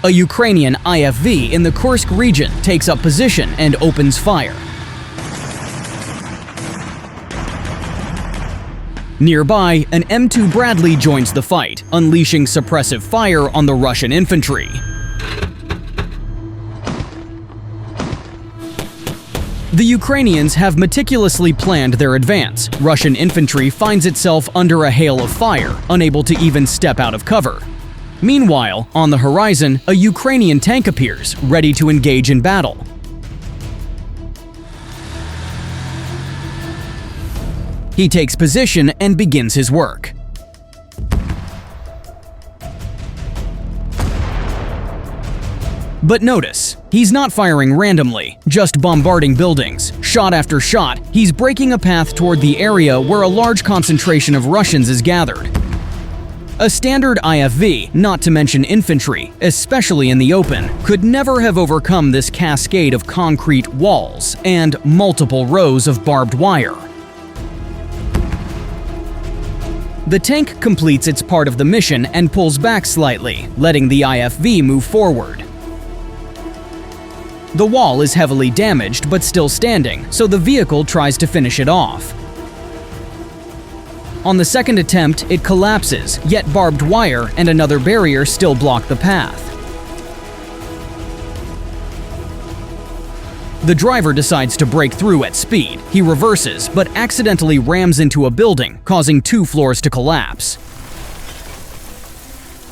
A Ukrainian IFV in the Kursk region takes up position and opens fire. Nearby, an M2 Bradley joins the fight, unleashing suppressive fire on the Russian infantry. The Ukrainians have meticulously planned their advance. Russian infantry finds itself under a hail of fire, unable to even step out of cover. Meanwhile, on the horizon, a Ukrainian tank appears, ready to engage in battle. He takes position and begins his work. But notice, he's not firing randomly, just bombarding buildings. Shot after shot, he's breaking a path toward the area where a large concentration of Russians is gathered. A standard IFV, not to mention infantry, especially in the open, could never have overcome this cascade of concrete walls and multiple rows of barbed wire. The tank completes its part of the mission and pulls back slightly, letting the IFV move forward. The wall is heavily damaged but still standing, so the vehicle tries to finish it off. On the second attempt, it collapses, yet barbed wire and another barrier still block the path. The driver decides to break through at speed. He reverses, but accidentally rams into a building, causing 2 floors to collapse.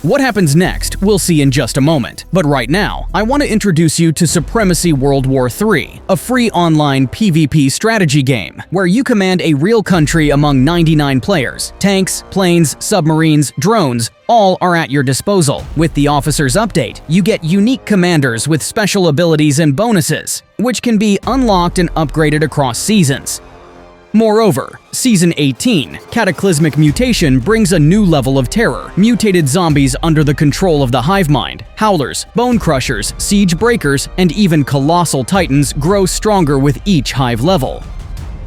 What happens next, we'll see in just a moment. But right now, I want to introduce you to Supremacy World War III, a free online PvP strategy game, where you command a real country among 99 players. Tanks, planes, submarines, drones, all are at your disposal. With the Officers Update, you get unique commanders with special abilities and bonuses, which can be unlocked and upgraded across seasons. Moreover, Season 18, Cataclysmic Mutation, brings a new level of terror. Mutated zombies under the control of the hive mind, howlers, bone crushers, siege breakers, and even colossal titans grow stronger with each hive level.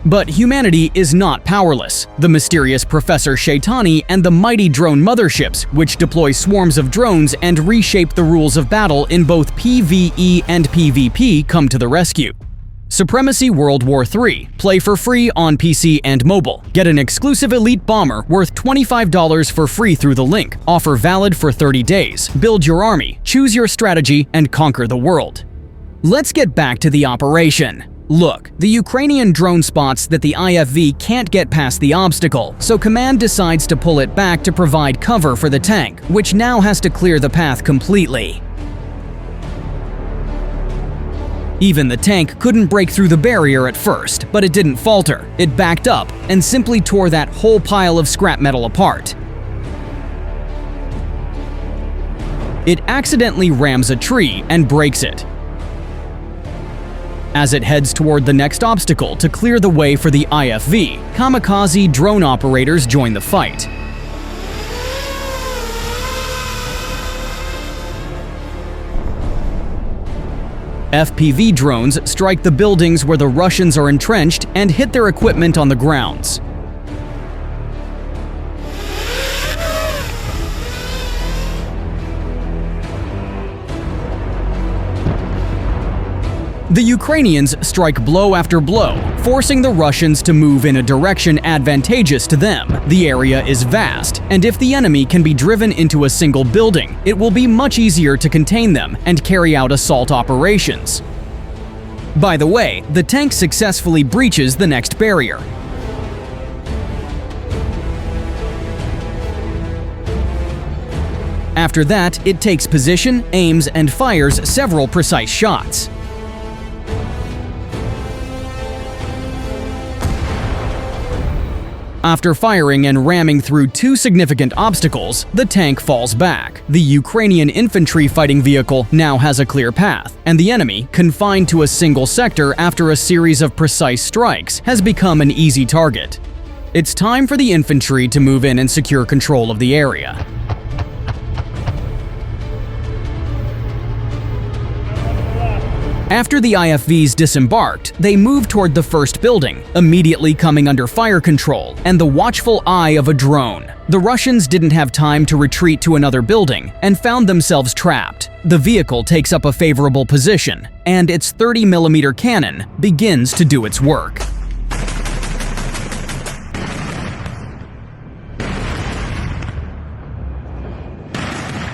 But humanity is not powerless. The mysterious Professor Shaitani and the mighty drone motherships, which deploy swarms of drones and reshape the rules of battle in both PvE and PvP, come to the rescue. Supremacy World War III. Play for free on PC and mobile. Get an exclusive elite bomber worth $25 for free through the link. Offer valid for 30 days. Build your army, choose your strategy, and conquer the world. Let's get back to the operation. Look, the Ukrainian drone spots that the IFV can't get past the obstacle, so Command decides to pull it back to provide cover for the tank, which now has to clear the path completely. Even the tank couldn't break through the barrier at first, but it didn't falter. It backed up and simply tore that whole pile of scrap metal apart. It accidentally rams a tree and breaks it. As it heads toward the next obstacle to clear the way for the IFV, kamikaze drone operators join the fight. FPV drones strike the buildings where the Russians are entrenched and hit their equipment on the grounds. The Ukrainians strike blow after blow, forcing the Russians to move in a direction advantageous to them. The area is vast, and if the enemy can be driven into a single building, it will be much easier to contain them and carry out assault operations. By the way, the tank successfully breaches the next barrier. After that, it takes position, aims, and fires several precise shots. After firing and ramming through 2 significant obstacles, the tank falls back. The Ukrainian infantry fighting vehicle now has a clear path, and the enemy, confined to a single sector after a series of precise strikes, has become an easy target. It's time for the infantry to move in and secure control of the area. After the IFVs disembarked, they moved toward the first building, immediately coming under fire control and the watchful eye of a drone. The Russians didn't have time to retreat to another building and found themselves trapped. The vehicle takes up a favorable position, and its 30mm cannon begins to do its work.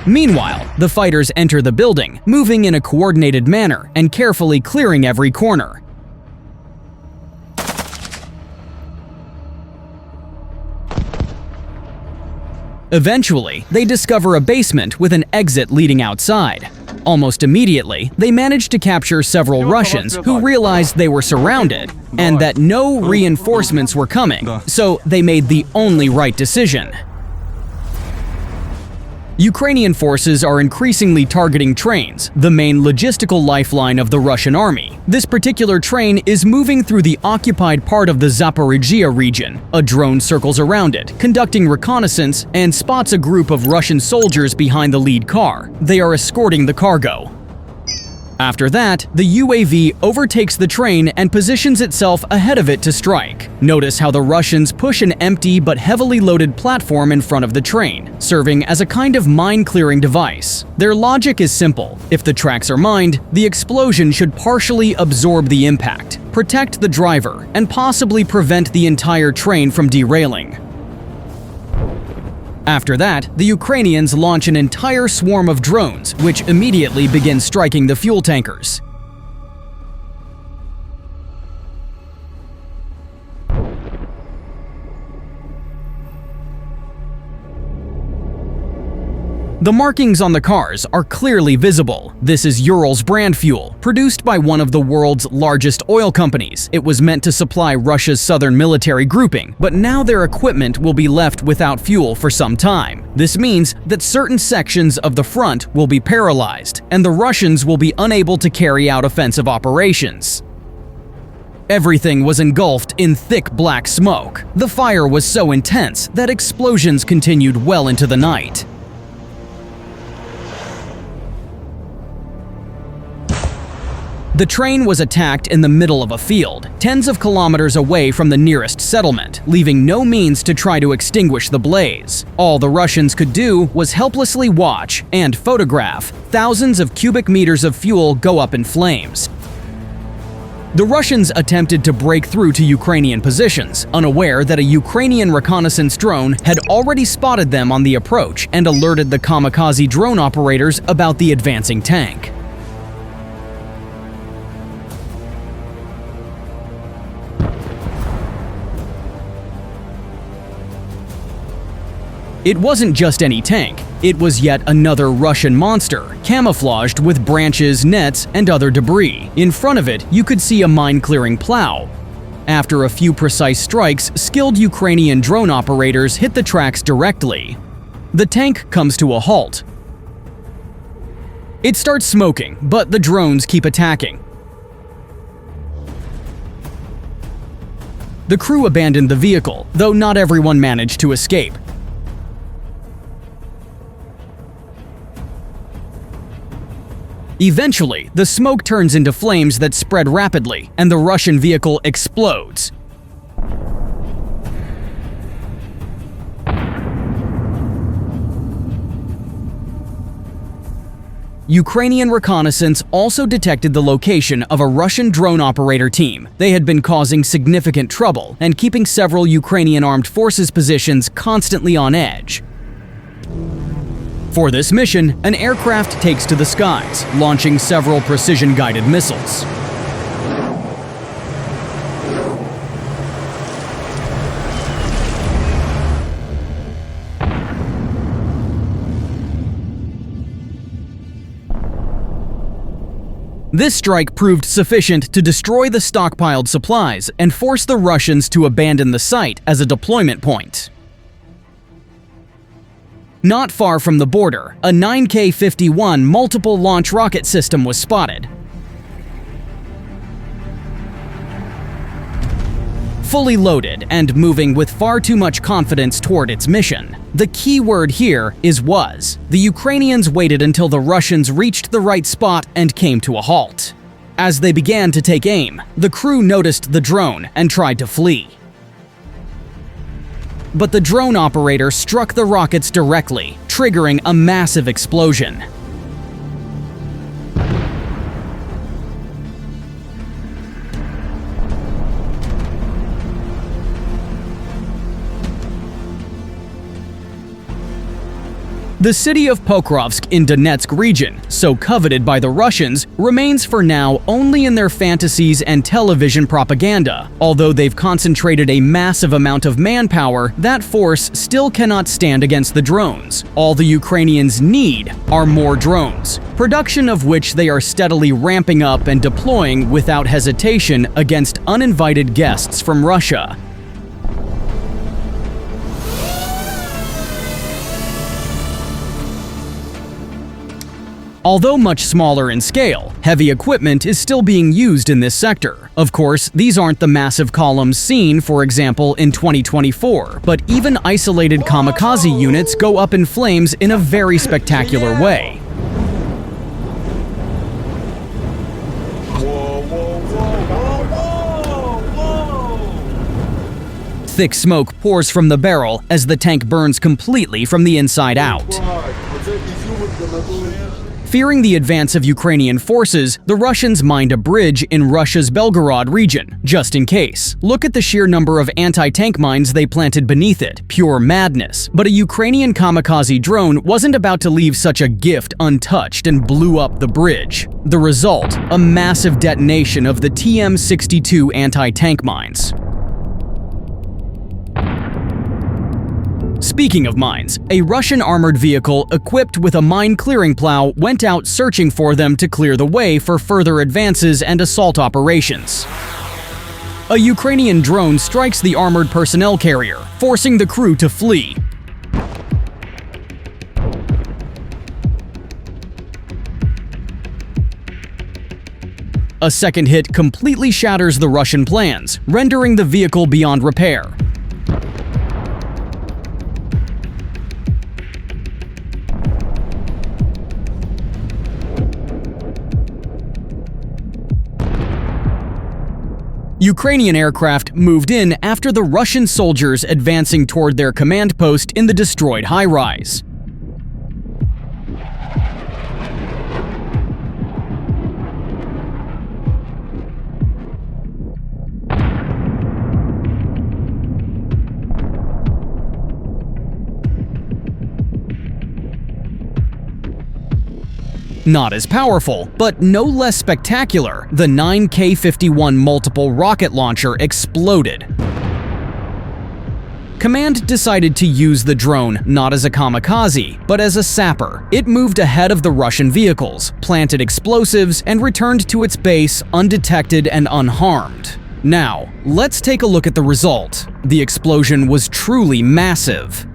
Meanwhile, the fighters enter the building, moving in a coordinated manner and carefully clearing every corner. Eventually, they discover a basement with an exit leading outside. Almost immediately, they manage to capture several Russians who realized they were surrounded and that no reinforcements were coming, so they made the only right decision. Ukrainian forces are increasingly targeting trains, the main logistical lifeline of the Russian army. This particular train is moving through the occupied part of the Zaporizhia region. A drone circles around it, conducting reconnaissance, and spots a group of Russian soldiers behind the lead car. They are escorting the cargo. After that, the UAV overtakes the train and positions itself ahead of it to strike. Notice how the Russians push an empty but heavily loaded platform in front of the train, serving as a kind of mine-clearing device. Their logic is simple. If the tracks are mined, the explosion should partially absorb the impact, protect the driver, and possibly prevent the entire train from derailing. After that, the Ukrainians launch an entire swarm of drones, which immediately begin striking the fuel tankers. The markings on the cars are clearly visible. This is Ural's brand fuel, produced by one of the world's largest oil companies. It was meant to supply Russia's southern military grouping, but now their equipment will be left without fuel for some time. This means that certain sections of the front will be paralyzed, and the Russians will be unable to carry out offensive operations. Everything was engulfed in thick black smoke. The fire was so intense that explosions continued well into the night. The train was attacked in the middle of a field, tens of kilometers away from the nearest settlement, leaving no means to try to extinguish the blaze. All the Russians could do was helplessly watch and photograph thousands of cubic meters of fuel go up in flames. The Russians attempted to break through to Ukrainian positions, unaware that a Ukrainian reconnaissance drone had already spotted them on the approach and alerted the kamikaze drone operators about the advancing tank. It wasn't just any tank, it was yet another Russian monster, camouflaged with branches, nets, and other debris. In front of it, you could see a mine-clearing plow. After a few precise strikes, skilled Ukrainian drone operators hit the tracks directly. The tank comes to a halt. It starts smoking, but the drones keep attacking. The crew abandoned the vehicle, though not everyone managed to escape. Eventually, the smoke turns into flames that spread rapidly, and the Russian vehicle explodes. Ukrainian reconnaissance also detected the location of a Russian drone operator team. They had been causing significant trouble and keeping several Ukrainian armed forces positions constantly on edge. For this mission, an aircraft takes to the skies, launching several precision-guided missiles. This strike proved sufficient to destroy the stockpiled supplies and force the Russians to abandon the site as a deployment point. Not far from the border, a 9K-51 multiple launch rocket system was spotted. Fully loaded and moving with far too much confidence toward its mission. The key word here is was. The Ukrainians waited until the Russians reached the right spot and came to a halt. As they began to take aim, the crew noticed the drone and tried to flee. But the drone operator struck the rockets directly, triggering a massive explosion. The city of Pokrovsk in Donetsk region, so coveted by the Russians, remains for now only in their fantasies and television propaganda. Although they've concentrated a massive amount of manpower, that force still cannot stand against the drones. All the Ukrainians need are more drones, production of which they are steadily ramping up and deploying without hesitation against uninvited guests from Russia. Although much smaller in scale, heavy equipment is still being used in this sector. Of course, these aren't the massive columns seen, for example, in 2024, but even isolated kamikaze units go up in flames in a very spectacular way. Thick smoke pours from the barrel as the tank burns completely from the inside out. Fearing the advance of Ukrainian forces, the Russians mined a bridge in Russia's Belgorod region, just in case. Look at the sheer number of anti-tank mines they planted beneath it. Pure madness. But a Ukrainian kamikaze drone wasn't about to leave such a gift untouched and blew up the bridge. The result, a massive detonation of the TM-62 anti-tank mines. Speaking of mines, a Russian armored vehicle equipped with a mine-clearing plow went out searching for them to clear the way for further advances and assault operations. A Ukrainian drone strikes the armored personnel carrier, forcing the crew to flee. A second hit completely shatters the Russian plans, rendering the vehicle beyond repair. Ukrainian aircraft moved in after the Russian soldiers advancing toward their command post in the destroyed high-rise. Not as powerful, but no less spectacular, the 9K-51 multiple rocket launcher exploded. Command decided to use the drone not as a kamikaze, but as a sapper. It moved ahead of the Russian vehicles, planted explosives, and returned to its base undetected and unharmed. Now, let's take a look at the result. The explosion was truly massive.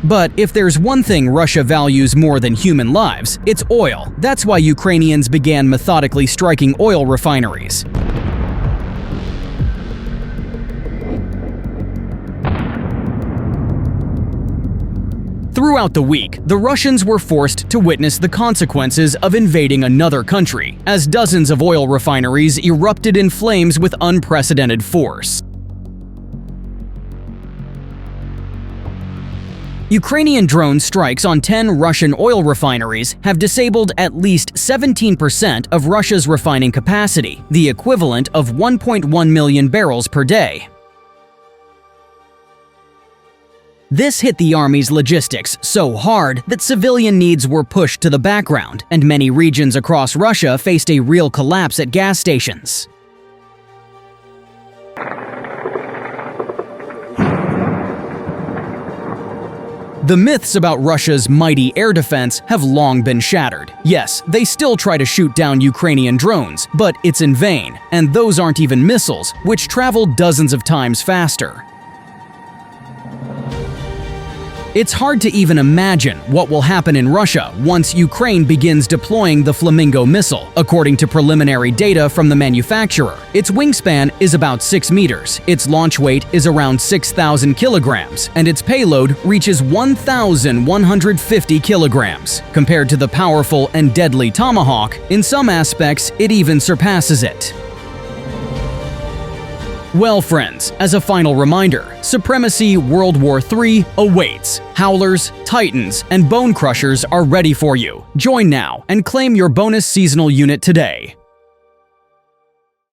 But if there's one thing Russia values more than human lives, it's oil. That's why Ukrainians began methodically striking oil refineries. Throughout the week, the Russians were forced to witness the consequences of invading another country, as dozens of oil refineries erupted in flames with unprecedented force. Ukrainian drone strikes on 10 Russian oil refineries have disabled at least 17% of Russia's refining capacity, the equivalent of 1.1 million barrels per day. This hit the army's logistics so hard that civilian needs were pushed to the background, and many regions across Russia faced a real collapse at gas stations. The myths about Russia's mighty air defense have long been shattered. Yes, they still try to shoot down Ukrainian drones, but it's in vain, and those aren't even missiles, which travel dozens of times faster. It's hard to even imagine what will happen in Russia once Ukraine begins deploying the Flamingo missile. According to preliminary data from the manufacturer, its wingspan is about 6 meters, its launch weight is around 6,000 kilograms, and its payload reaches 1,150 kilograms. Compared to the powerful and deadly Tomahawk, in some aspects it even surpasses it. Well, friends, as a final reminder, Supremacy World War III awaits. Howlers, Titans, and Bone Crushers are ready for you. Join now and claim your bonus seasonal unit today.